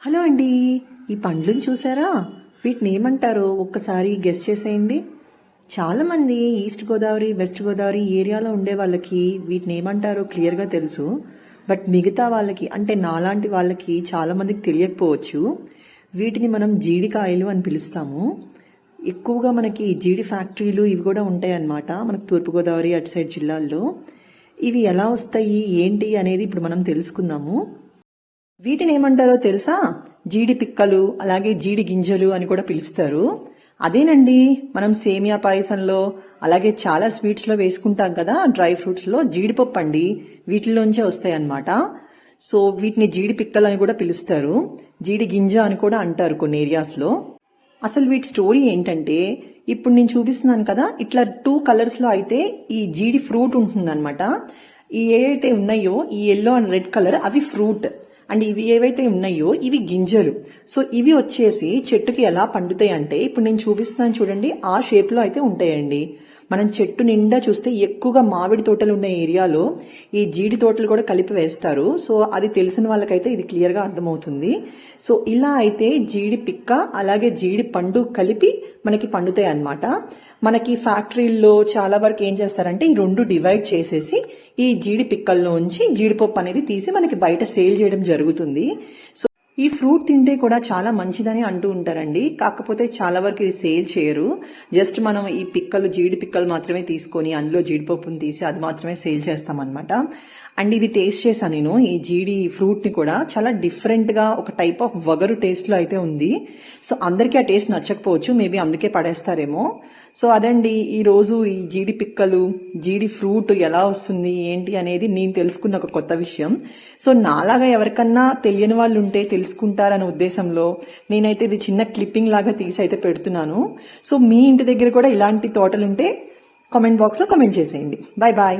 Hello అండి, ఈ పండ్లను చూసారా? వీటిని ఏమంటారో ఒక్కసారి గెస్ చేసేయండి. చాలామంది ఈస్ట్ గోదావరి, వెస్ట్ గోదావరి ఏరియాలో ఉండే వాళ్ళకి వీటిని ఏమంటారో క్లియర్గా తెలుసు. బట్ మిగతా వాళ్ళకి అంటే నాలాంటి వాళ్ళకి చాలామందికి తెలియకపోవచ్చు. వీటిని మనం జీడికాయలు అని పిలుస్తాము. ఎక్కువగా మనకి జీడి ఫ్యాక్టరీలు ఇవి కూడా ఉంటాయన్నమాట మనకు తూర్పుగోదావరి అటు సైడ్ జిల్లాల్లో. ఇవి ఎలా వస్తాయి ఏంటి అనేది ఇప్పుడు మనం తెలుసుకుందాము. వీటిని ఏమంటారో తెలుసా? జీడి పిక్కలు, అలాగే జీడి గింజలు అని కూడా పిలుస్తారు. అదేనండి, మనం సేమియా పాయసంలో అలాగే చాలా స్వీట్స్లో వేసుకుంటాం కదా, డ్రై ఫ్రూట్స్లో జీడిపప్పు అండి, వీటిలోంచే వస్తాయి అన్నమాట. సో వీటిని జీడి పిక్కలు అని కూడా పిలుస్తారు, జీడి గింజ అని కూడా అంటారు కొన్ని ఏరియాస్లో. అసలు వీటి స్టోరీ ఏంటంటే, ఇప్పుడు నేను చూపిస్తున్నాను కదా, ఇట్లా 2 కలర్స్లో అయితే ఈ జీడి ఫ్రూట్ ఉంటుందన్నమాట. ఈ ఏవైతే ఉన్నాయో ఈ ఎల్లో అండ్ రెడ్ కలర్ అవి ఫ్రూట్, అండ్ ఇవి ఏవైతే ఉన్నాయో ఇవి గింజలు. సో ఇవి వచ్చేసి చెట్టుకి ఎలా పండుతాయి అంటే, ఇప్పుడు నేను చూపిస్తున్నాను చూడండి, ఆ షేప్లో అయితే ఉంటాయండి. మనం చెట్టు నిండా చూస్తే ఎక్కువగా మామిడి తోటలు ఉన్న ఏరియాలో ఈ జీడి తోటలు కూడా కలిపి వేస్తారు. సో అది తెలిసిన వాళ్ళకైతే ఇది క్లియర్గా అర్థమవుతుంది. సో ఇలా అయితే జీడి పిక్క అలాగే జీడి పండు కలిపి మనకి పండుతాయి అన్నమాట. మనకి ఫ్యాక్టరీల్లో చాలా వరకు ఏం చేస్తారంటే ఈ 2 డివైడ్ చేసేసి ఈ జీడి పిక్కల్లోంచి జీడిపప్పు అనేది తీసి మనకి బయట సేల్ చేయడం జరుగుతుంది. సో ఈ ఫ్రూట్ తింటే కూడా చాలా మంచిదని అంటూ ఉంటారండి. కాకపోతే చాలా వరకు ఇది సేల్ చేయరు. జస్ట్ మనం ఈ పిక్కలు, జీడి పిక్కలు మాత్రమే తీసుకొని అందులో జీడిపప్పుని తీసి అది మాత్రమే సేల్ చేస్తామన్నమాట. అండ్ ఇది టేస్ట్ చేశాను నేను, ఈ జీడి ఫ్రూట్ ని కూడా చాలా డిఫరెంట్ గా ఒక టైప్ ఆఫ్ వగరు టేస్ట్ లో అయితే ఉంది. సో అందరికీ ఆ టేస్ట్ నచ్చకపోవచ్చు, మేబీ అందుకే పడేస్తారేమో. సో అదండి ఈ రోజు ఈ జీడి పిక్కలు, జీడి ఫ్రూట్ ఎలా వస్తుంది ఏంటి అనేది నేను తెలుసుకున్న ఒక కొత్త విషయం. సో నాలాగా ఎవరికన్నా తెలియని వాళ్ళు ఉంటే తెలుసుకుంటారనే ఉద్దేశంలో నేనైతే ఇది చిన్న క్లిప్పింగ్ లాగా తీసి అయితే పెడుతున్నాను. సో మీ ఇంటి దగ్గర కూడా ఇలాంటి తోటలుంటే కామెంట్ బాక్స్ లో కామెంట్ చేసేయండి. Bye bye.